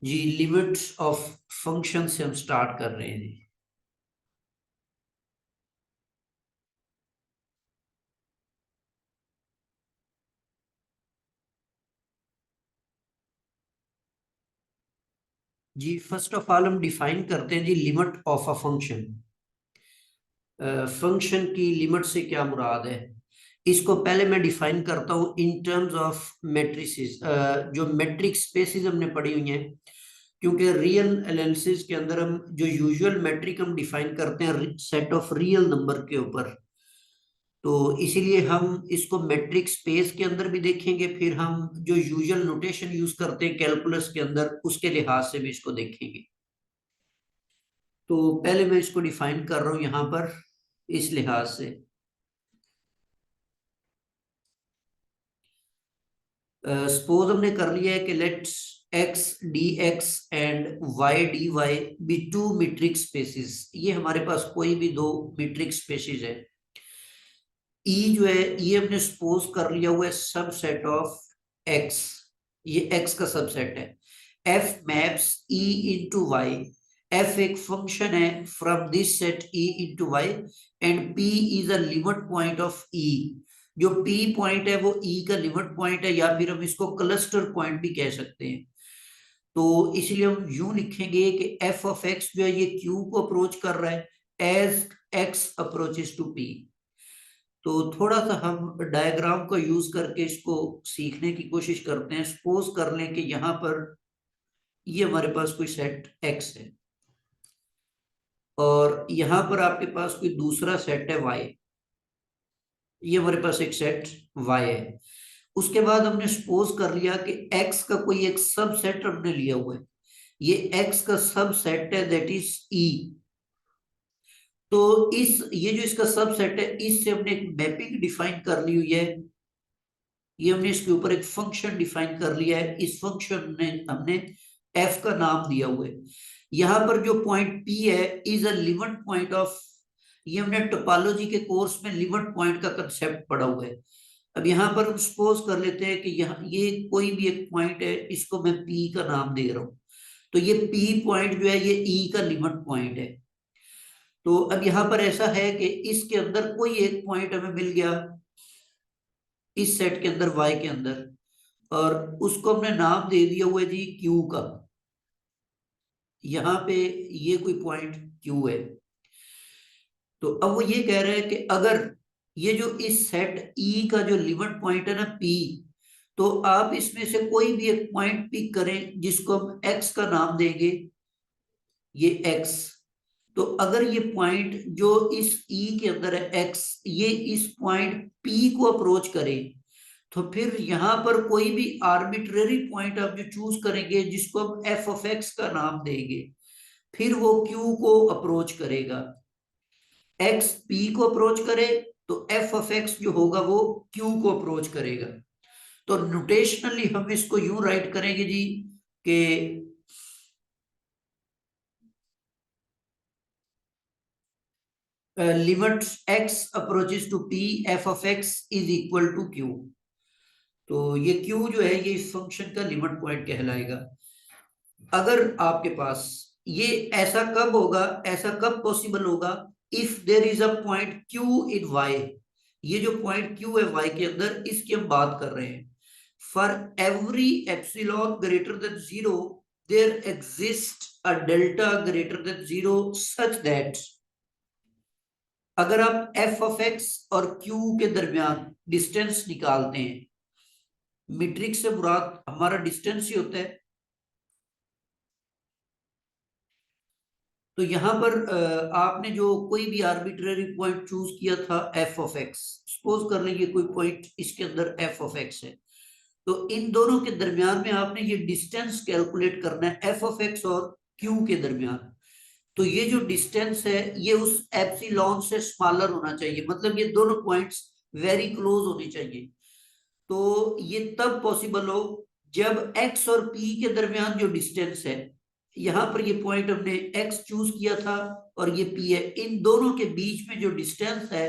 Ji, limits of function से हम start कर रहे हैं जी। जी, फर्स्ट ऑफ ऑल हम डिफाइन करते हैं जी limit of a function. Function की लिमिट से क्या मुराद है, इसको पहले मैं डिफाइन करता हूँ इन टर्म्स ऑफ मैट्रिसेस। जो मैट्रिक स्पेसिस हमने पढ़ी हुई हैं, क्योंकि रियल एनालिसिस के अंदर हम जो यूजुअल मैट्रिक हम डिफाइन करते हैं सेट ऑफ रियल नंबर के ऊपर, तो इसीलिए हम इसको मैट्रिक स्पेस के अंदर भी देखेंगे, फिर हम जो यूजुअल नोटेशन यूज करते हैं कैलकुलस के अंदर उसके लिहाज से भी इसको देखेंगे। तो पहले मैं इसको डिफाइन कर रहा हूं यहां पर इस लिहाज से। सपोज हमने कर लिया है कि let's X D X and Y D Y be two metric spaces. ये हमारे पास कोई भी दो मीट्रिक स्पेसिस है। ई जो है ये हमने सपोज कर लिया हुआ है सबसेट ऑफ एक्स, ये एक्स का सबसेट है। F maps E into Y, F एक फंक्शन है from this set E into Y, and P is a limit point of E. जो पी पॉइंट है वो ई का लिमिट पॉइंट है, या फिर हम इसको क्लस्टर पॉइंट भी कह सकते हैं। तो इसलिए हम यूं लिखेंगे कि एफ ऑफ एक्स जो है ये क्यू को अप्रोच कर रहा है as X approaches to P. तो थोड़ा सा हम डायग्राम का यूज करके इसको सीखने की कोशिश करते हैं। सपोज कर लें कि यहाँ पर ये हमारे पास कोई सेट एक्स है, और यहाँ पर आपके पास कोई दूसरा सेट है वाई। ये हमारे पास एक सेट वाई है। उसके बाद हमने सपोज कर लिया कि एक्स का कोई एक सब सेट हमने लिया हुआ है, ये एक्स का सब सेट है, दैट इज ई। तो इस ये जो इसका सब सेट है, इससे हमने एक मैपिंग डिफाइन कर ली हुई है। ये हमने इसके ऊपर एक फंक्शन डिफाइन कर लिया है, इस फंक्शन ने हमने एफ का नाम दिया हुआ है। यहां पर जो पॉइंट पी है is a limit point of, ये हमने टोपोलॉजी के कोर्स में लिमिट पॉइंट का कंसेप्ट पढ़ा हुआ है। अब यहाँ पर हम सपोज कर लेते हैं कि यहाँ ये कोई भी एक पॉइंट है, इसको मैं पी का नाम दे रहा हूँ। तो ये पी पॉइंट जो है ये ई का लिमिट पॉइंट है। तो अब यहाँ पर ऐसा है कि इसके अंदर कोई एक पॉइंट हमें मिल गया इस सेट के अंदर वाई के अंदर, और उसको हमने नाम दे दिया हुआ है जी क्यू का। यहाँ पे ये कोई पॉइंट क्यू है। तो अब वो ये कह रहे हैं कि अगर ये जो इस सेट ई का जो लिमिट पॉइंट है ना पी, तो आप इसमें से कोई भी एक पॉइंट पिक करें जिसको हम एक्स का नाम देंगे, ये एक्स। तो अगर ये पॉइंट जो इस ई के अंदर है एक्स, ये इस पॉइंट पी को अप्रोच करे, तो फिर यहां पर कोई भी आर्बिट्रेरी पॉइंट आप जो चूज करेंगे जिसको हम एफ ऑफ एक्स का नाम देंगे, फिर वो क्यू को अप्रोच करेगा। एक्स पी को अप्रोच करे तो एफ ऑफ एक्स जो होगा वो क्यू को अप्रोच करेगा। तो नोटेशनली हम इसको यूं राइट करेंगे जी कि limit X approaches to P, F of X is equal to Q. तो ये क्यू जो है ये इस फंक्शन का लिमिट पॉइंट कहलाएगा। अगर आपके पास ये ऐसा कब होगा, ऐसा कब पॉसिबल होगा, if there is a point Q in Y. ये जो पॉइंट क्यू है वाई के अंदर, इसकी हम बात कर रहे हैं। For every epsilon greater than zero there exist a delta greater than zero such that, अगर आप एफ ऑफ एक्स और क्यू के दरमियान डिस्टेंस निकालते हैं, मीट्रिक से मुराद हमारा डिस्टेंस ही होता है। तो यहां पर आपने जो कोई भी आर्बिट्रेरी पॉइंट चूज किया था एफ ऑफ एक्स, सपोज कर लीजिए कोई पॉइंट इसके अंदर एफ ऑफ एक्स है, तो इन दोनों के दरमियान में आपने ये डिस्टेंस कैलकुलेट करना है एफ ऑफ एक्स और क्यू के दरमियान। तो ये जो डिस्टेंस है ये उस एप्सिलॉन से स्मॉलर होना चाहिए, मतलब ये दोनों पॉइंट्स वेरी क्लोज होने चाहिए। तो ये तब पॉसिबल हो जब x और p के दरमियान जो डिस्टेंस है, यहां पर ये पॉइंट हमने x चूज किया था और ये p है, इन दोनों के बीच में जो डिस्टेंस है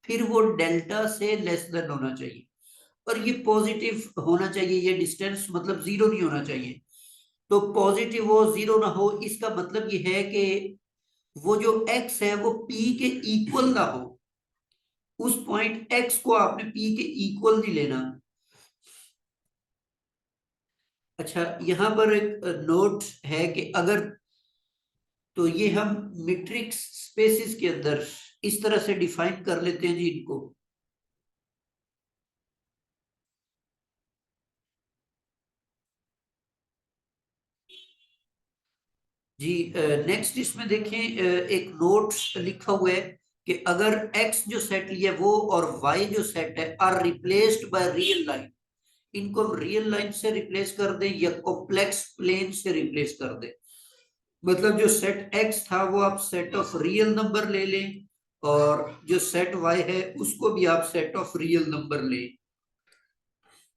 फिर वो डेल्टा से लेस देन होना चाहिए, और ये पॉजिटिव होना चाहिए ये डिस्टेंस, मतलब जीरो नहीं होना चाहिए। तो पॉजिटिव हो, जीरो ना हो, इसका मतलब ये है कि वो जो x है वो p के इक्वल ना हो। उस पॉइंट x को आपने p के इक्वल नहीं लेना। अच्छा, यहां पर एक नोट है कि अगर, तो ये हम मैट्रिक्स स्पेसिस के अंदर इस तरह से डिफाइन कर लेते हैं जी इनको। जी नेक्स्ट इसमें देखें, एक नोट लिखा हुआ है कि अगर x जो सेट लिया है वो और y जो सेट है are replaced by real line, इनको हम रियल लाइन से रिप्लेस कर दें या कॉम्प्लेक्स प्लेन से रिप्लेस कर दें। मतलब जो सेट x था वो आप सेट ऑफ रियल नंबर ले लें, और जो सेट y है उसको भी आप सेट ऑफ रियल नंबर लें,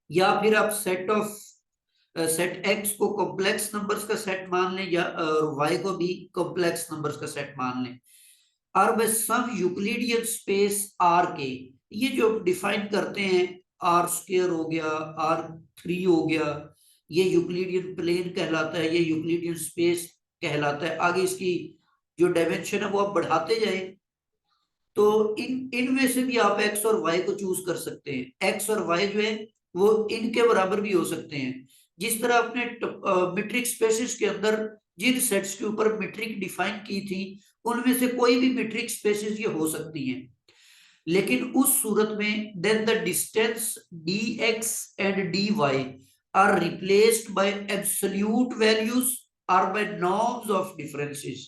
या फिर आप सेट x को कॉम्प्लेक्स नंबर्स का सेट मान लें, या y को भी कॉम्प्लेक्स नंबर्स का सेट मान लें। और बस सम यूक्लिडियन स्पेस आर के, ये जो डिफाइन करते हैं, आर स्क्वायर हो गया, आर थ्री हो गया, ये यूक्लिडियन प्लेन कहलाता है, ये यूक्लिडियन स्पेस कहलाता है। आगे इसकी जो डायमेंशन है वो आप बढ़ाते जाएं, तो इनमें से भी आप एक्स और वाई को चूज कर सकते हैं। एक्स और वाई जो है वो इनके बराबर भी हो सकते हैं। जिस तरह आपने मीट्रिक स्पेसिस के अंदर जिन सेट्स के ऊपर मीट्रिक डिफाइन की थी, उनमें से कोई भी मीट्रिक स्पेसिस ये हो सकती हैं। लेकिन उस सूरत में then the distance D X and D Y are replaced by absolute values are by norms of differences.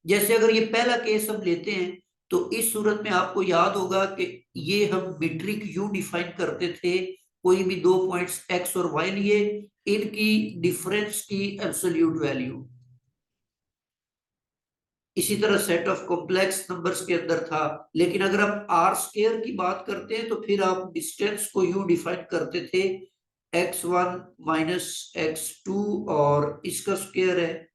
जैसे अगर ये पहला केस हम लेते हैं, तो इस सूरत में आपको याद होगा कि ये हम मीट्रिक यू डिफाइन करते थे, कोई भी दो पॉइंट्स एक्स और वाई लिए, इनकी डिफरेंस की एब्सोल्यूट वैल्यू। इसी तरह सेट ऑफ कॉम्प्लेक्स नंबर्स के अंदर था। लेकिन अगर आप आर स्क्वायर की बात करते हैं तो फिर आप डिस्टेंस को यू डिफाइन करते थे, x1 माइनस x2 और इसका स्क्वायर है,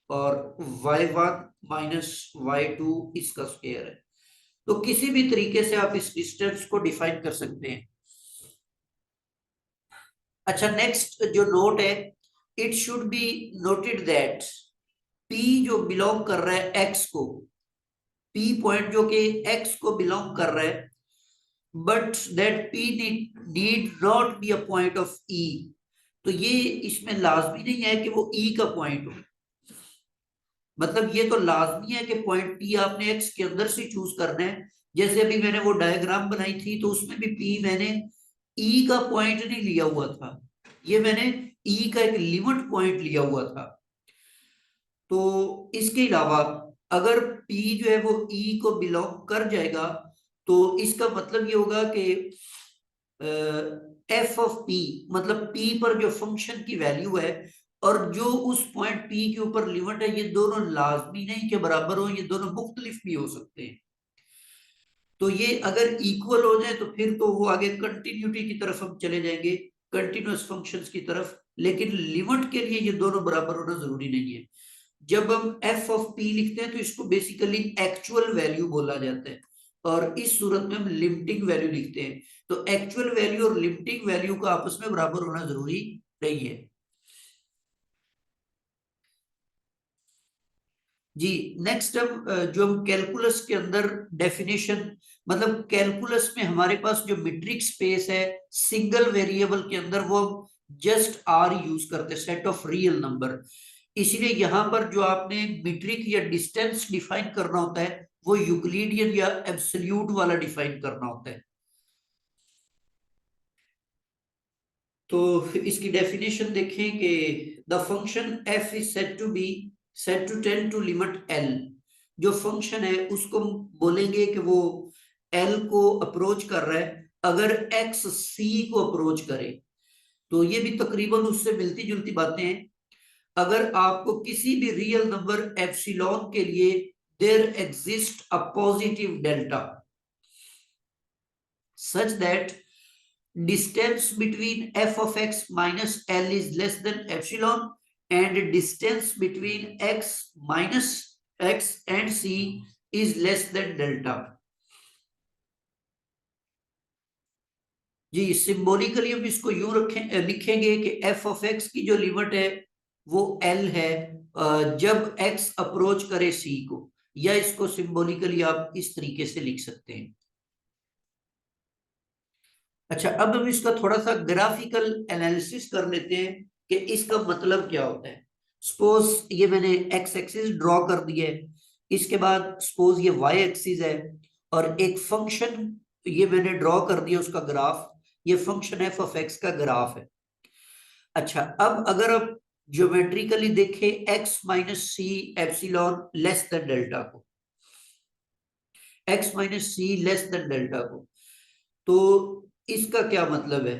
और y1 माइनस y2 इसका स्क्वायर है। तो किसी भी तरीके से आप इस डिस्टेंस को डिफाइन कर सकते हैं। अच्छा, नेक्स्ट जो नोट है, it should be noted that p जो बिलोंग कर रहा है x को, p पॉइंट जो कि x को बिलोंग कर रहा है, but that p need not be a point of e। तो ये इसमें लाजमी नहीं है कि वो e का पॉइंट हो। मतलब ये तो लाजमी है कि पॉइंट p आपने x के अंदर से चूज करना है। जैसे अभी मैंने वो डायग्राम बनाई थी, तो उसमें भी p मैंने e का पॉइंट नहीं लिया हुआ था, ये मैंने e का एक लिमिट पॉइंट लिया हुआ था। तो इसके अलावा अगर P जो है वो E को बिलोंग कर जाएगा, तो इसका मतलब ये होगा कि एफ ऑफ P, मतलब P पर जो फंक्शन की वैल्यू है और जो उस पॉइंट P के ऊपर लिमिट है, ये दोनों लाजमी नहीं के बराबर हो, ये दोनों मुख्तलिफ भी हो सकते हैं। तो ये अगर इक्वल हो जाए तो फिर तो वो आगे कंटिन्यूटी की तरफ हम चले जाएंगे, कंटिन्यूअस फंक्शंस की तरफ। लेकिन लिमिट के लिए ये दोनों बराबर होना जरूरी नहीं है। जब हम एफ ऑफ पी लिखते हैं तो इसको बेसिकली एक्चुअल वैल्यू बोला जाता है, और इस सूरत में हम लिमिटिंग वैल्यू लिखते हैं। तो एक्चुअल वैल्यू और लिमिटिंग वैल्यू का आपस में बराबर होना जरूरी नहीं है। जी नेक्स्ट, हम जो हम कैलकुलस के अंदर डेफिनेशन, मतलब कैलकुलस में हमारे पास जो मीट्रिक स्पेस है सिंगल वेरिएबल के अंदर, वो जस्ट आर यूज करते हैं, सेट ऑफ रियल नंबर। इसलिए यहां पर जो आपने मीट्रिक या डिस्टेंस डिफाइन करना होता है, वो यूक्लिडियन या एब्सोल्यूट वाला डिफाइन करना होता है। तो इसकी डेफिनेशन देखें कि the function f is said to be said to tend to limit l। जो फंक्शन है उसको हम बोलेंगे कि वो l को अप्रोच कर रहा है अगर x c को अप्रोच करे। तो ये भी तकरीबन उससे मिलती जुलती बातें हैं। अगर आपको किसी भी रियल नंबर एप्सिलॉन के लिए there exist a positive delta such that distance between f of x minus l is less than epsilon, and distance between x minus x and c is less than delta। जी symbolically हम इसको यूं लिखेंगे कि f of x की जो limit है वो एल है जब एक्स अप्रोच करे सी को, या इसको सिंबॉलिकली आप इस तरीके से लिख सकते हैं। अच्छा, अब हम इसका थोड़ा सा ग्राफिकल एनालिसिस कर लेते हैं कि इसका मतलब क्या होता है। सपोज ये मैंने एक्स एक्सिस ड्रॉ कर दिया है, इसके बाद सपोज ये वाई एक्सिस है, और एक फंक्शन ये मैंने ड्रॉ कर दिया उसका ग्राफ, ये फंक्शन एफ ऑफ एक्स का ग्राफ है। अच्छा, अब अगर आप ज्योमेट्रिकली देखें एक्स माइनस सी एप्सिलॉन लेस देन डेल्टा को, एक्स माइनस सी लेस देन डेल्टा को, तो इसका क्या मतलब है।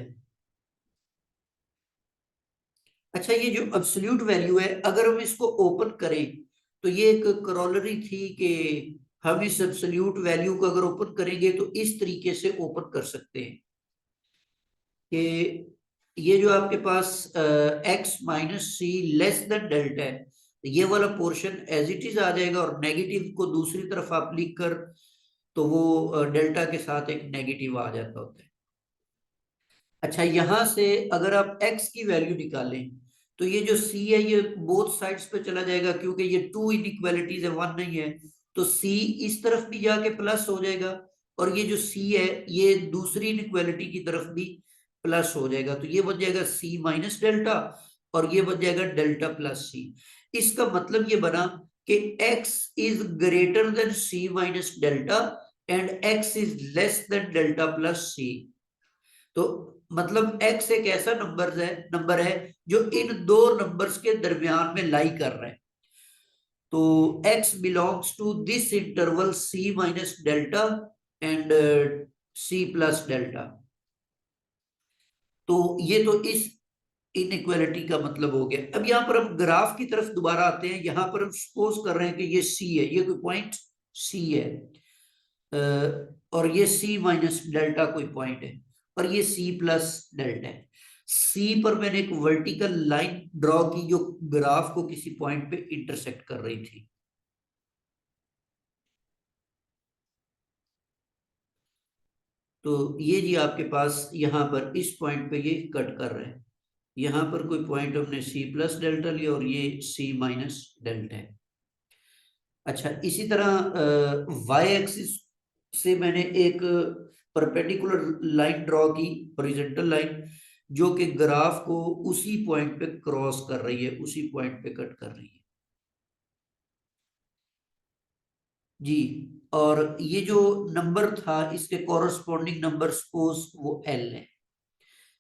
अच्छा, ये जो एब्सोल्यूट वैल्यू है अगर हम इसको ओपन करें, तो ये एक करोलरी थी कि हम इस एब्सोल्यूट वैल्यू को अगर ओपन करेंगे तो इस तरीके से ओपन कर सकते हैं कि ये जो आपके पास एक्स माइनस सी लेस देन डेल्टा है, ये वाला पोर्शन एज इट इज आ जाएगा, और नेगेटिव को दूसरी तरफ आप लिख कर, तो वो डेल्टा के साथ एक नेगेटिव आ जाता होता है। अच्छा, यहां से अगर आप x की वैल्यू निकालें, तो ये जो c है ये बोथ साइड्स पे चला जाएगा, क्योंकि ये टू इनइक्वालिटीज है, वन नहीं है, तो c इस तरफ भी जाके प्लस हो जाएगा, और ये जो c है ये दूसरी इनइक्वालिटी की तरफ भी प्लस हो जाएगा, तो ये बन जाएगा c माइनस डेल्टा, और ये बन जाएगा डेल्टा प्लस c। इसका मतलब ये बना कि x is greater than c minus delta and x is less than delta plus c। तो मतलब x एक ऐसा नंबर है जो इन दो नंबर्स के दरमियान में लाई कर रहा है। तो x belongs to this interval c minus delta and c plus delta. तो ये तो इस इनइक्वालिटी का मतलब हो गया। अब यहाँ पर हम ग्राफ की तरफ दोबारा आते हैं। यहाँ पर हम सपोज कर रहे हैं कि ये c है, ये कोई पॉइंट c है, और ये c माइनस डेल्टा कोई पॉइंट है, और ये c प्लस डेल्टा है। c पर मैंने एक वर्टिकल लाइन ड्रॉ की जो ग्राफ को किसी पॉइंट पे इंटरसेक्ट कर रही थी। तो ये जी आपके पास यहाँ पर इस पॉइंट पे ये कट कर रहे हैं। यहाँ पर कोई पॉइंट हमने c प्लस डेल्टा लिया, और ये c माइनस डेल्टा है। अच्छा, इसी तरह y एक्सिस से मैंने एक परपेंडिकुलर लाइन ड्रॉ की, हॉरिजॉन्टल लाइन, जो कि ग्राफ को उसी पॉइंट पे क्रॉस कर रही है, उसी पॉइंट पे कट कर रही है जी। और ये जो नंबर था इसके कॉरस्पॉन्डिंग नंबर सपोज वो l है।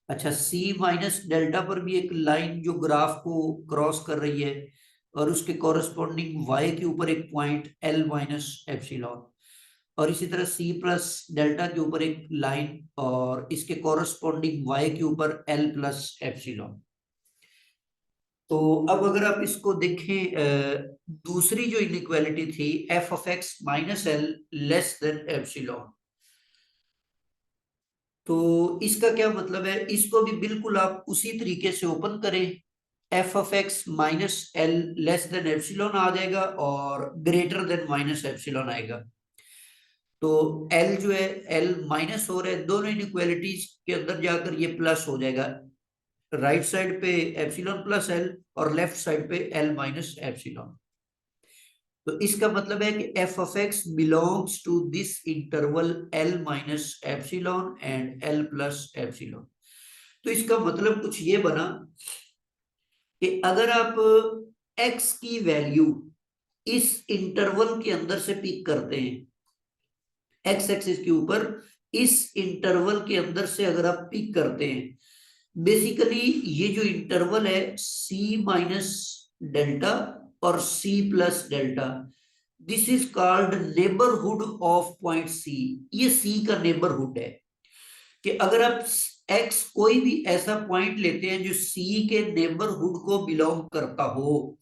अच्छा, c माइनस डेल्टा पर भी एक लाइन जो ग्राफ को क्रॉस कर रही है, और उसके कॉरस्पॉन्डिंग y के ऊपर एक पॉइंट l माइनस एप्सिलॉन, और इसी तरह c प्लस डेल्टा के ऊपर एक लाइन, और इसके कॉरस्पॉन्डिंग y के ऊपर l प्लस एप्सिलॉन। तो अब अगर आप इसको देखें, दूसरी जो इनइक्वालिटी थी f of x minus L less than epsilon, तो इसका क्या मतलब है। इसको भी बिल्कुल आप उसी तरीके से ओपन करें, F of X minus L less than epsilon आ जाएगा, और ग्रेटर देन माइनस एप्सिलॉन आएगा। तो एल जो है एल माइनस हो रहा है, दोनों इनइक्वालिटीज के अंदर जाकर ये प्लस हो जाएगा, राइट साइड पे एप्सिलॉन प्लस एल, और लेफ्ट साइड पे एल माइनस एप्सिलॉन। तो इसका मतलब है कि F of X belongs to this interval L minus epsilon and L plus epsilon. तो इसका मतलब कुछ ये बना कि अगर आप x की वैल्यू इस इंटरवल के अंदर से पिक करते हैं, x एक्सिस के ऊपर इस इंटरवल के अंदर से अगर आप पिक करते हैं, बेसिकली ये जो इंटरवल है c माइनस डेल्टा और c plus delta, this is called neighbourhood of point c। ये c का नेबरहुड है कि अगर आप x कोई भी ऐसा पॉइंट लेते हैं जो c के नेबरहुड को बिलोंग करता हो,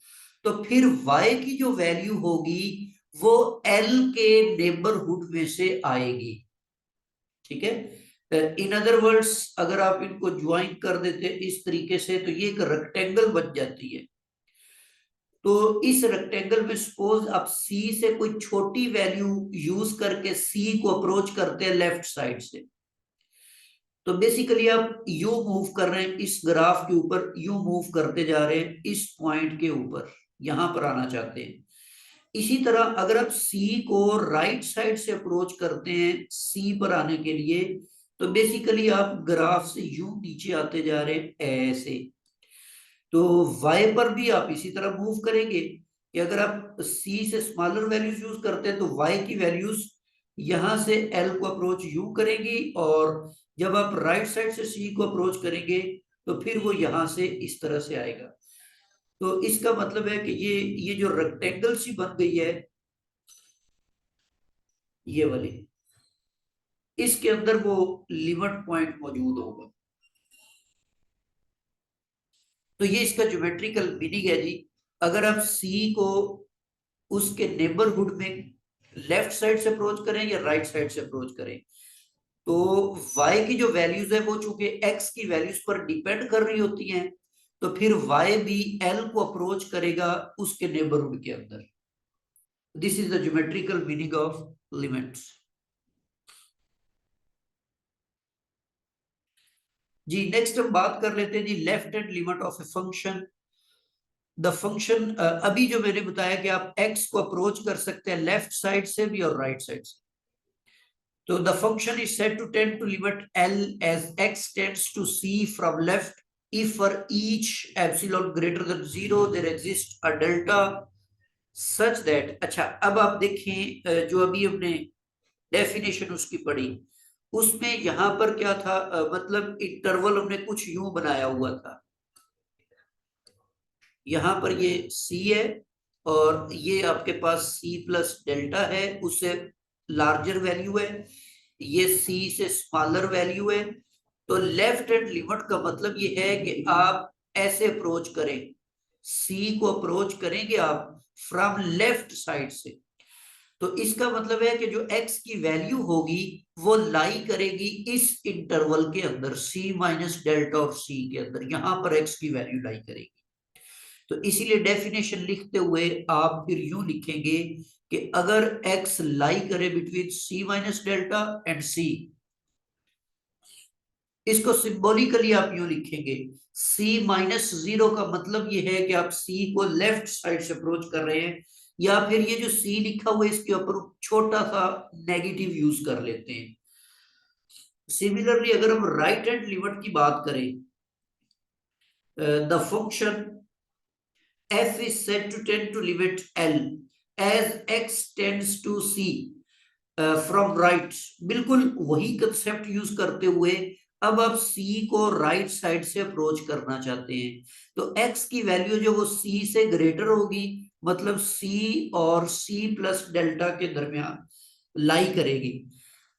तो फिर y की जो वैल्यू होगी वो l के नेबरहुड में से आएगी। ठीक है, इन अदर वर्ड्स अगर आप इनको ज्वाइन कर देते इस तरीके से, तो ये एक रेक्टेंगल बन जाती है। तो इस रेक्टेंगल में सपोज आप c से कोई छोटी वैल्यू यूज करके c को अप्रोच करते हैं लेफ्ट साइड से, तो बेसिकली आप यू मूव कर रहे हैं इस ग्राफ के ऊपर, यू मूव करते जा रहे हैं इस पॉइंट के ऊपर, यहां पर आना चाहते हैं। इसी तरह अगर आप सी को राइट साइड से अप्रोच करते हैं सी पर आने के लिए, तो बेसिकली आप ग्राफ से यू नीचे आते जा रहे हैं ऐसे। तो y पर भी आप इसी तरह मूव करेंगे कि अगर आप c से स्मॉलर वैल्यूज यूज करते हैं तो y की वैल्यूज यहां से l को अप्रोच u करेंगी, और जब आप राइट साइड से c को अप्रोच करेंगे तो फिर वो यहां से इस तरह से आएगा। तो इसका मतलब है कि ये जो रेक्टेंगल सी बन गई है ये वाली, इसके अंदर वो लिमिट पॉइंट मौजूद होगा। तो ये इसका ज्योमेट्रिकल मीनिंग है जी। अगर आप सी को उसके नेबरहुड में लेफ्ट साइड से अप्रोच करें या राइट साइड से अप्रोच करें, तो y की जो वैल्यूज है वो चूंकि x की वैल्यूज पर डिपेंड कर रही होती हैं, तो फिर y भी l को अप्रोच करेगा उसके नेबरहुड के अंदर। This is the geometrical meaning of limits. जी नेक्स्ट हम बात कर लेते हैं जी left hand limit of a function. The function, अभी जो मैंने बताया कि आप x को अप्रोच कर सकते हैं लेफ्ट साइड से भी और राइट साइड से। So the function is said to tend to limit L as x tends to c from left if for each epsilon greater than 0 there exists a delta such that। अच्छा अब आप देखें जो अभी हमने definition उसकी पढ़ी, उसमें यहां पर क्या था, मतलब इंटरवल हमने कुछ यूं बनाया हुआ था। यहां पर ये c है और ये आपके पास c प्लस डेल्टा है, उससे लार्जर वैल्यू है, ये c से स्मॉलर वैल्यू है। तो लेफ्ट हैंड लिमिट का मतलब ये है कि आप ऐसे अप्रोच करें, c को अप्रोच करेंगे आप फ्रॉम लेफ्ट साइड से। तो इसका मतलब है कि जो x की वैल्यू होगी वो लाई करेगी इस इंटरवल के अंदर, c माइनस डेल्टा और c के अंदर, यहां पर x की वैल्यू लाई करेगी। तो इसीलिए डेफिनेशन लिखते हुए आप फिर यूं लिखेंगे कि अगर x लाई करे between c minus delta and c, इसको सिंबॉलिकली आप यूं लिखेंगे c माइनस 0 का मतलब ये है कि आप c को लेफ्ट साइड से अप्रोच कर रहे हैं, या फिर ये जो c लिखा हुआ है इसके ऊपर छोटा सा नेगेटिव यूज कर लेते हैं। सिमिलरली अगर हम राइट हैंड लिमिट की बात करें, the function f is said to tend to limit L as x tends to c from right. बिल्कुल वही कंसेप्ट यूज करते हुए अब आप c को राइट साइड से अप्रोच करना चाहते हैं, तो x की वैल्यू जो वो c से ग्रेटर होगी, मतलब c और c प्लस डेल्टा के दरमियान लाई करेगी।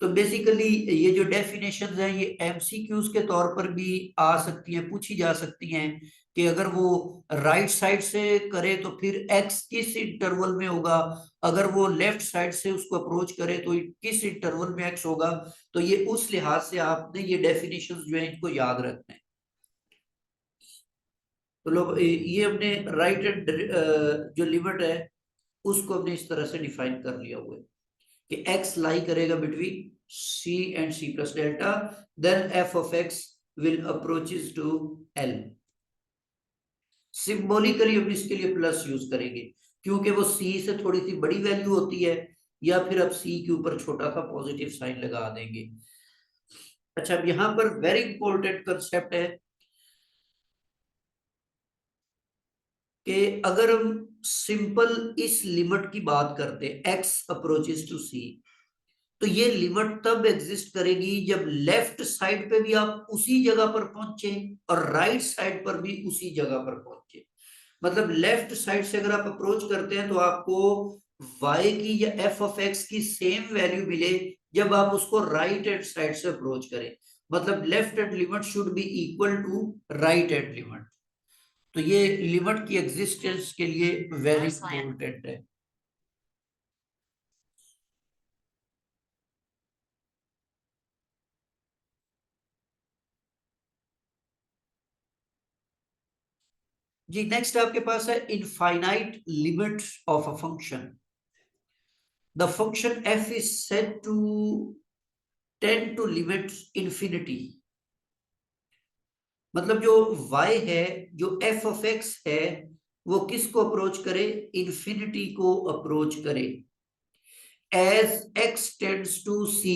तो बेसिकली ये जो डेफिनेशंस हैं ये एमसीक्यूज के तौर पर भी आ सकती हैं, पूछी जा सकती हैं कि अगर वो राइट साइड से करे तो फिर x किस इंटरवल में होगा, अगर वो लेफ्ट साइड से उसको अप्रोच करे तो किस इंटरवल में x होगा। तो ये उस लिहाज से आपने ये डेफिनेशंस जो है इनको याद रखना है। तो लोग ये हमने राइट एंड जो लिमिट है उसको हमने इस तरह से डिफाइन कर लिया हुआ है कि x लाई करेगा between c and c plus delta, then f of x will approaches to l। Symbolically हम इसके लिए प्लस यूज करेंगे क्योंकि वो c से थोड़ी सी बड़ी वैल्यू होती है, या फिर आप c के ऊपर छोटा सा पॉजिटिव साइन लगा देंगे। अच्छा अब यहां पर वेरी इंपॉर्टेंट कंसेप्ट है कि अगर हम सिंपल इस लिमिट की बात करते हैं x अप्रोचेस टू c, तो ये लिमिट तब एग्जिस्ट करेगी जब लेफ्ट साइड पे भी आप उसी जगह पर पहुंचे और राइट साइड पर भी उसी जगह पर पहुंचे। मतलब लेफ्ट साइड से अगर आप अप्रोच करते हैं तो आपको y की या f ऑफ x की सेम वैल्यू मिले जब आप उसको राइट हैंड साइड से अप्रोच करें, मतलब left hand limit should be equal to right hand limit. तो ये लिमिट की एग्जिस्टेंस के लिए वेरी इंपॉर्टेंट है। जी नेक्स्ट आपके पास है infinite limits of a function. The function f is said to tend to limit infinity मतलब जो y है, जो f ऑफ x है, वो किसको अप्रोच करे? इन्फिनिटी को अप्रोच करे। As x tends to c,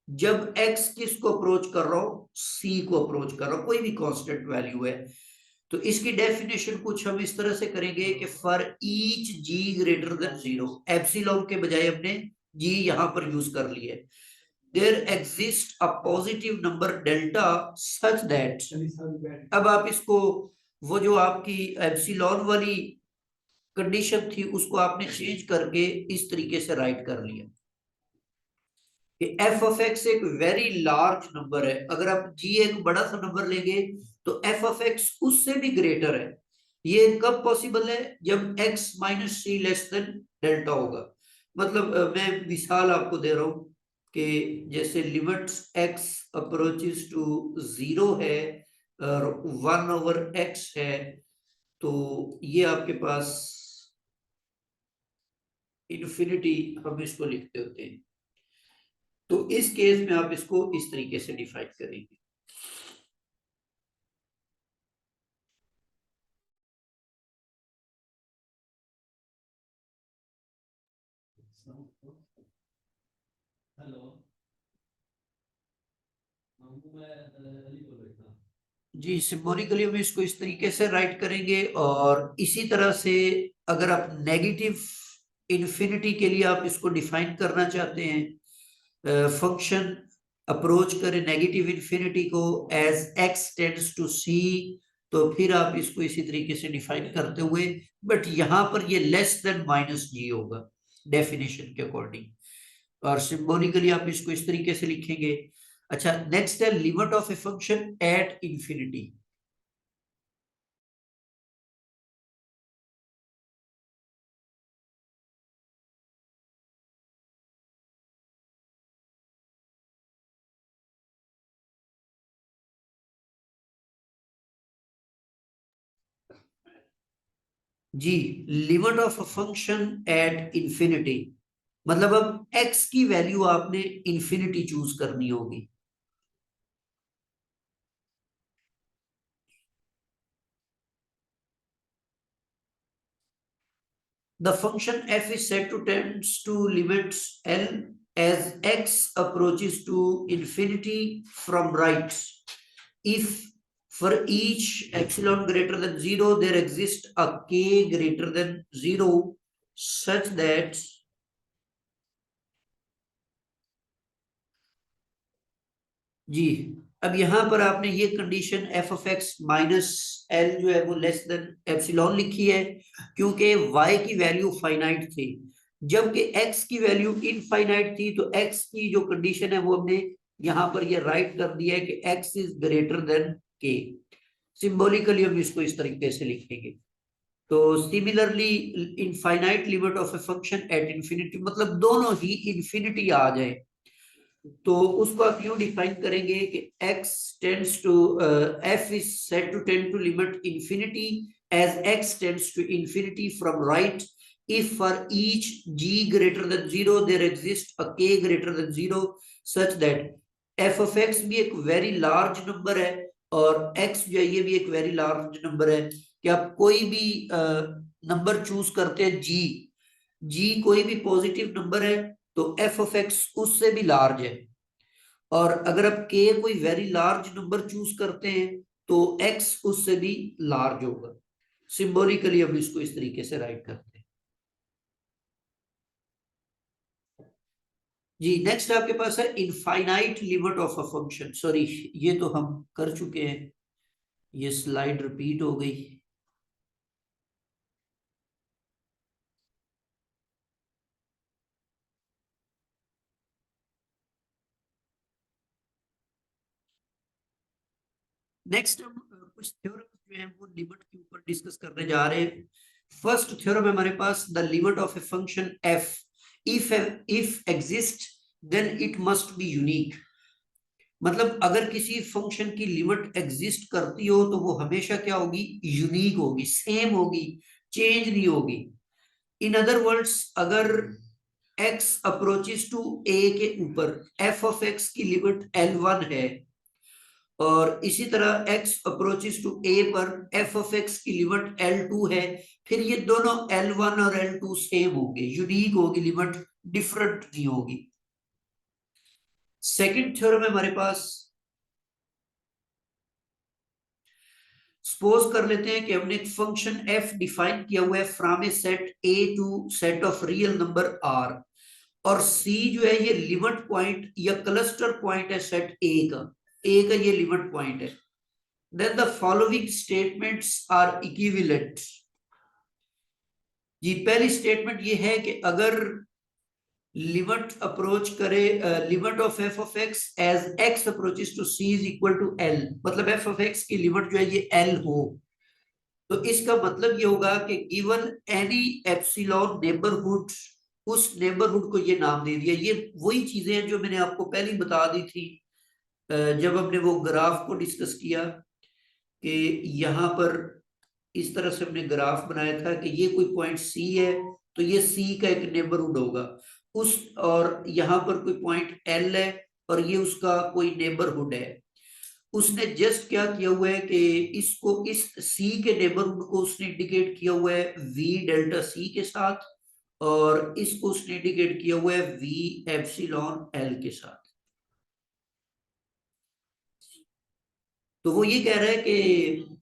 जब x किसको अप्रोच कर रहा हो? c को अप्रोच कर रहा हो, कोई भी कांस्टेंट वैल्यू है। तो इसकी डेफिनेशन कुछ हम इस तरह से करेंगे कि for each g greater than 0, epsilon के बजाय हमने g यहां पर यूज कर लिया है। There exist a positive number delta such that, अब आप इसको, वो जो आपकी एप्सिलॉन वाली कंडीशन थी उसको आपने चेंज करके इस तरीके से राइट कर लिया कि एफ ऑफ एक्स एक वेरी लार्ज नंबर है। अगर आप जी एक बड़ा सा नंबर लेंगे तो एफ ऑफ एक्स उससे भी ग्रेटर है। ये कब पॉसिबल है? जब एक्स माइनस सी लेस देन डेल्टा होगा। मतलब मैं मिसाल आपको दे रहा हूं कि जैसे लिमिट एक्स अप्रोचेस टू 0 है और 1/x है, तो ये आपके पास इन्फिनिटी हम इसको लिखते होते हैं। तो इस केस में आप इसको इस तरीके से डिफाइन करेंगे। जी, सिंबॉलिकली हम इसको इस तरीके से राइट करेंगे। और इसी तरह से अगर आप नेगेटिव इन्फिनिटी के लिए आप इसको डिफाइन करना चाहते हैं, फंक्शन अप्रोच करें नेगेटिव इन्फिनिटी को एज एक्स टेंड्स टू सी, तो फिर आप इसको इसी तरीके से डिफाइन करते हुए, बट यहां पर ये लेस देन माइनस जी होगा डेफिनेशन के अकॉर्डिंग। और सिंबॉलिकली आप इसको इस तरीके से लिखेंगे। अच्छा, नेक्स्ट है limit of a function at infinity. जी, limit of a function at infinity, मतलब अब x की वैल्यू आपने इंफिनिटी चूज करनी होगी। The function f is said to tends to limits L as x approaches to infinity from right. If for each epsilon greater than 0, there exists a k greater than 0 such that जी, अब यहां पर आपने ये condition F of X minus L जो है वो less than epsilon लिखी है, क्योंकि y की वैल्यू फाइनाइट थी, जबकि x की वैल्यू इनफाइनाइट थी। तो x की जो कंडीशन है वो हमने यहां पर ये राइट कर दिया है कि x is greater than k। Symbolically हम इसको इस तरीके से लिखेंगे। तो similarly infinite limit of a function at infinity, मतलब दोनों ही इंफिनिटी आ जाए, तो उसको आप यूं डिफाइन करेंगे कि x tends to f is said to tend to limit infinity as x tends to infinity from right if for each g greater than 0 there exists a k greater than 0 such that f of x भी एक very large number है और x जो है ये भी एक very large number है, कि आप कोई भी नंबर चूज करते हैं g कोई भी पॉजिटिव नंबर है तो f ऑफ x उससे भी लार्ज है। और अगर आप k कोई वेरी लार्ज नंबर चूज करते हैं तो x उससे भी लार्ज होगा। सिंबॉलिकली हम इसको इस तरीके से राइट करते हैं। जी, नेक्स्ट आपके पास है infinite limit of a function. Sorry, ये तो हम कर चुके हैं, ये स्लाइड रिपीट हो गई। नेक्स्ट हम कुछ थ्योरम जो है वो लिमिट के ऊपर डिस्कस करने जा रहे हैं। फर्स्ट थ्योरम है हमारे पास, the limit of a function f if exist then it must be unique. मतलब अगर किसी फंक्शन की लिमिट एग्जिस्ट करती हो तो वो हमेशा क्या होगी? यूनिक होगी, सेम होगी, चेंज नहीं होगी। इन अदर वर्ड्स, अगर x अप्रोचेस टू a के ऊपर f ऑफ x की लिमिट L1 है, और इसी तरह x अप्रोचेस टू a पर f ऑफ x की लिमिट L2 है, फिर ये दोनों L1 और L2 सेम होंगे, यूनिक होगी, लिमिट डिफरेंट नहीं होगी। सेकंड थ्योरम है हमारे पास, सपोज कर लेते हैं कि हमने एक फंक्शन f डिफाइन किया हुआ है from a set a to set of real number r, और c जो है ये लिमिट पॉइंट या क्लस्टर पॉइंट है सेट a का ये लिमिट पॉइंट है। Then the following statements are equivalent. जी पहली स्टेटमेंट ये है कि अगर लिमिट अप्रोच करे, limit of F of X as X approaches to C is equal to L, मतलब एफ ऑफ एक्स की लिमिट जो है ये एल हो, तो इसका मतलब ये होगा कि गिवन एनी एप्सिलॉन नेबरहुड, उस नेबरहुड को ये नाम दे दिया। ये वही चीजें हैं जो मैंने आपको पहले ही बता दी थी जब हमने वो ग्राफ को डिस्कस किया, कि यहाँ पर इस तरह से हमने ग्राफ बनाया था कि ये कोई पॉइंट सी है, तो ये सी का एक नेबरहुड होगा उस, और यहाँ पर कोई पॉइंट एल है और ये उसका कोई नेबरहुड है। उसने जस्ट क्या किया हुआ है कि इसको, इस सी के नेबरहुड को उसने इंडिकेट किया हुआ है वी डेल्टा सी के साथ, और इसको उसने इंडिकेट किया हुआ है वी एप्सिलॉन एल के साथ। तो वो ये कह रहा है कि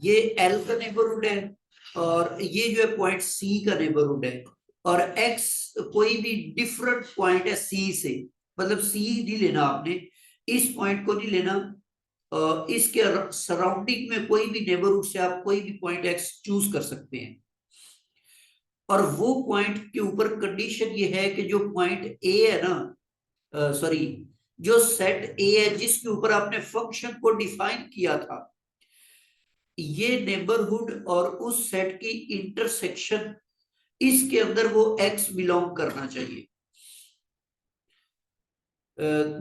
ये एल का नेबरहुड है और ये जो है पॉइंट सी का नेबरहुड है, और एक्स कोई भी डिफरेंट पॉइंट है सी से, मतलब सी नहीं लेना आपने, इस पॉइंट को नहीं लेना, इसके सराउंडिंग में कोई भी नेबरहुड से आप कोई भी पॉइंट एक्स चूज कर सकते हैं। और वो पॉइंट के ऊपर कंडीशन ये है कि जो पॉइंट ए है ना, सॉरी, जो सेट ए है जिसके ऊपर आपने फंक्शन को डिफाइन किया था, ये नेबरहुड और उस सेट की इंटरसेक्शन, इसके अंदर वो एक्स बिलोंग करना चाहिए।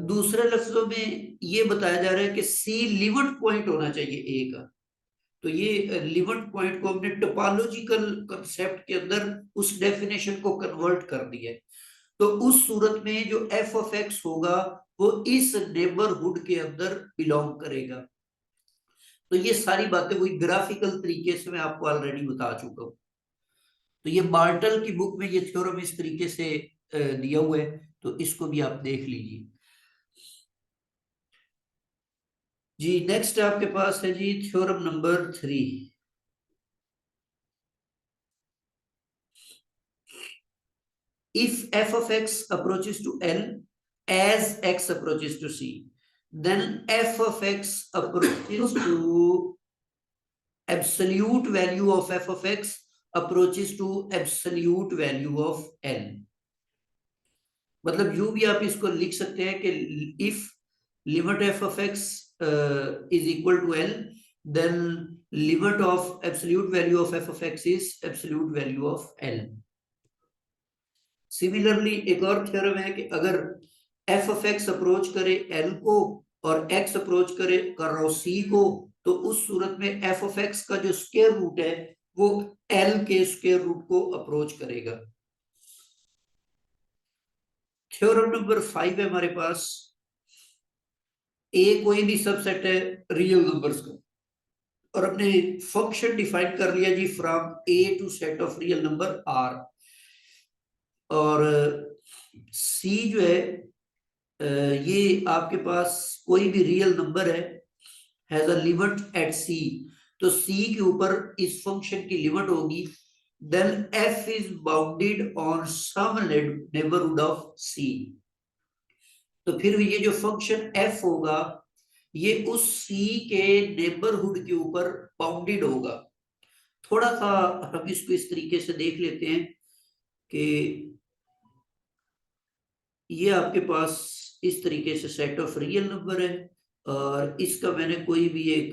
दूसरे लफ्जों में ये बताया जा रहा है कि सी लिमिट पॉइंट होना चाहिए ए का। तो ये लिमिट पॉइंट को हमने टोपोलॉजिकल कंसेप्ट के अंदर उस डेफिनेशन को कन्वर्ट कर दिया है। तो उस सूरत में जो एफ ऑफ एक्स होगा वो इस नेबरहुड के अंदर बिलोंग करेगा। तो ये सारी बातें वही ग्राफिकल तरीके से मैं आपको ऑलरेडी बता चुका हूँ। तो ये बार्टल की बुक में ये थ्योरम इस तरीके से दिया हुआ है, तो इसको भी आप देख लीजिए। जी नेक्स्ट आपके पास है जी theorem number 3। If f of x approaches to L as x approaches to C, then f of x approaches to absolute value of f of x approaches to absolute value of L। मतलब यूं भी आप इसको लिख सकते हैं कि if limit f of x is equal to L, then limit of absolute value of f of x is absolute value of L। Similarly एक और थ्योरम है कि अगर एफ ऑफ एक्स अप्रोच करे एल को और एक्स अप्रोच करे कर रहा हो सी को, तो उस सूरत में एफ ऑफ एक्स का जो स्क्वायर रूट है वो एल के स्क्वायर रूट को अप्रोच करेगा। थ्योरम नंबर 5 है हमारे पास, ए कोई भी सबसेट है रियल नंबर्स का, और हमने फंक्शन डिफाइन कर लिया जी from A to set of real number R, और सी जो है ये आपके पास कोई भी रियल नंबर है, has a limit at C, तो सी के ऊपर इस फंक्शन की लिमिट होगी, then F is bounded on some neighbourhood of C. तो फिर ये जो फंक्शन एफ होगा ये उस सी के नेबरहुड के ऊपर बाउंडेड होगा। थोड़ा सा हम इसको इस तरीके से देख लेते हैं कि ये आपके पास इस तरीके से सेट ऑफ रियल नंबर है, और इसका मैंने कोई भी एक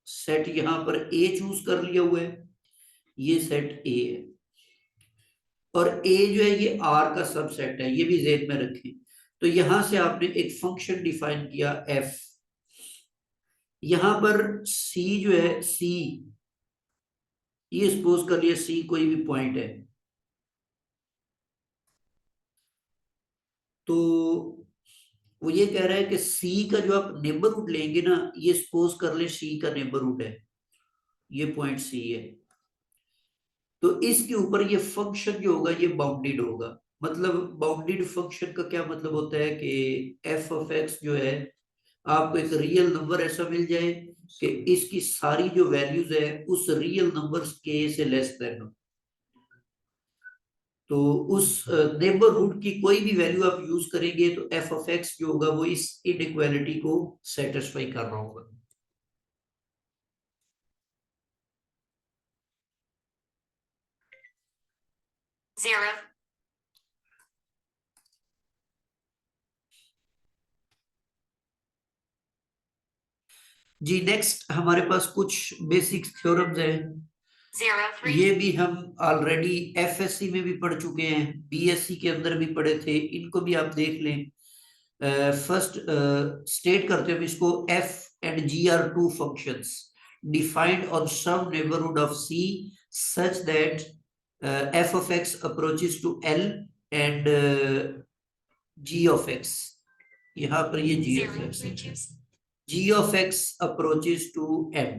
सेट यहां पर ए चूज कर लिया हुआ है, ये सेट ए है, और ए जो है ये आर का सबसेट है, ये भी जेन में रखें। तो यहां से आपने एक फंक्शन डिफाइन किया एफ, यहां पर सी जो है सी, ये सपोज कर लिया सी कोई भी पॉइंट है, तो वो ये कह रहा है कि सी का जो आप नेबरहुड लेंगे ना, ये सपोज कर ले सी का नेबरहुड है, ये पॉइंट सी है, तो इसके ऊपर ये फंक्शन जो होगा ये बाउंडेड होगा। मतलब बाउंडेड फंक्शन का क्या मतलब होता है कि एफ ऑफ एक्स जो है, आपको एक रियल नंबर ऐसा मिल जाए कि इसकी सारी जो वैल्यूज है उस रियल नंबर के से लेस देन हो, तो उस नेबरहुड की कोई भी वैल्यू आप यूज करेंगे तो एफ ऑफ एक्स जो होगा वो इस इनइक्वालिटी को सेटिस्फाई कर रहा होगा। Zero. जी नेक्स्ट हमारे पास कुछ बेसिक थ्योरम्स हैं। 0, 3. ये भी हम ऑलरेडी एफएससी में भी पढ़ चुके हैं, बीएससी के अंदर भी पढ़े थे, इनको भी आप देख लें। फर्स्ट स्टेट करते हैं इसको, F and G are two functions defined on some neighbourhood of C such that F of X approaches to L and G of X, यहाँ पर ये G of X, G of X approaches to M,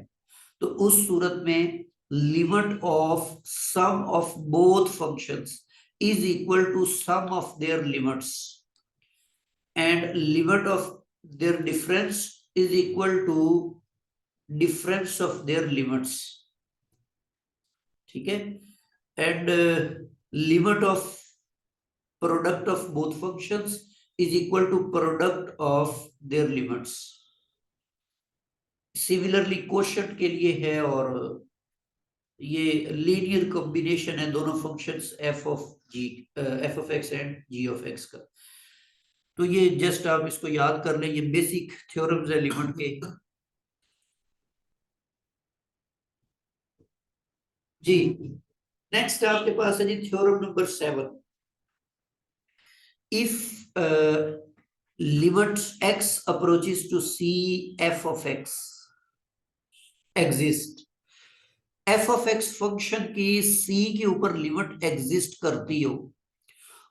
तो उस सूरत में limit of sum of both functions is equal to sum of their limits and limit of their difference is equal to difference of their limits, ठीक है, and limit of product of both functions is equal to product of their limits। Similarly quotient के लिए है, और ये linear combination है दोनों functions F of X and G of X का। तो ये जस्ट आप इसको याद कर लें, ये बेसिक थ्योरम्स है लिमिट के। जी नेक्स्ट आपके पास है जी theorem number 7। If limit x approaches to C F of X exist, F of X function की सी के ऊपर लिमिट एग्जिस्ट करती हो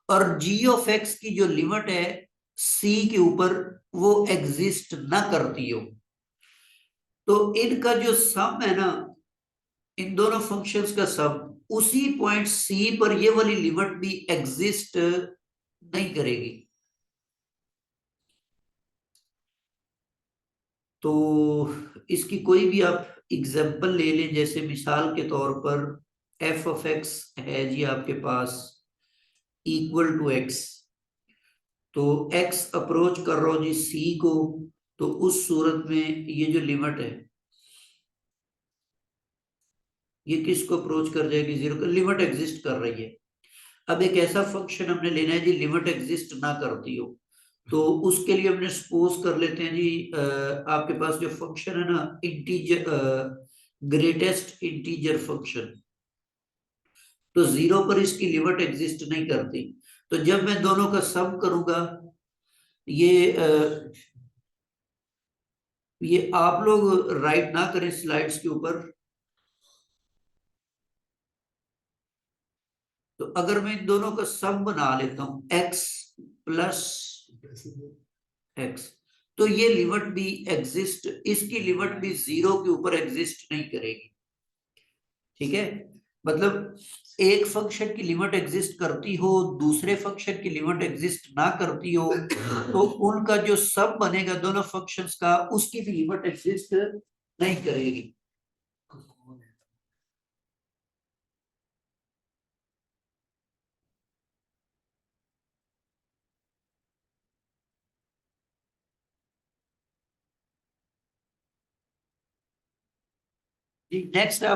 और जी ऑफ एक्स की जो लिमिट है सी के ऊपर वो एग्जिस्ट ना करती हो, तो इनका जो सम है ना, इन दोनों फंक्शंस का सम उसी पॉइंट सी पर ये वाली लिमिट भी एग्जिस्ट नहीं करेगी। तो इसकी कोई भी आप एग्जांपल ले लें, जैसे मिसाल के तौर पर एफ ऑफ एक्स है जी आपके पास इक्वल टू एक्स, तो एक्स अप्रोच कर रहा हूं जी सी को, तो उस सूरत में ये जो लिमिट है ये किसको अप्रोच कर जाएगी, जीरो को, लिमिट एग्जिस्ट कर रही है। अब एक ऐसा फंक्शन हमने लेना है जी लिमिट एग्जिस्ट ना करती हो, तो उसके लिए हमने सपोज कर लेते हैं जी आपके पास जो फंक्शन है ना इंटीजर, ग्रेटेस्ट इंटीजर फंक्शन, तो जीरो पर इसकी लिमिट एग्जिस्ट नहीं करती। तो जब मैं दोनों का सम करूंगा, ये ये आप लोग राइट ना करें स्लाइड्स के ऊपर, तो अगर मैं इन दोनों का सम बना लेता हूं x प्लस एक्स, तो ये लिमिट भी एग्जिस्ट, इसकी लिमिट भी जीरो के ऊपर एग्जिस्ट नहीं करेगी, ठीक है। मतलब एक फंक्शन की लिमिट एग्जिस्ट करती हो, दूसरे फंक्शन की लिमिट एग्जिस्ट ना करती हो, तो उनका जो सम बनेगा दोनों फंक्शंस का उसकी भी लिमिट एग्जिस्ट नहीं करेगी। नेक्स्ट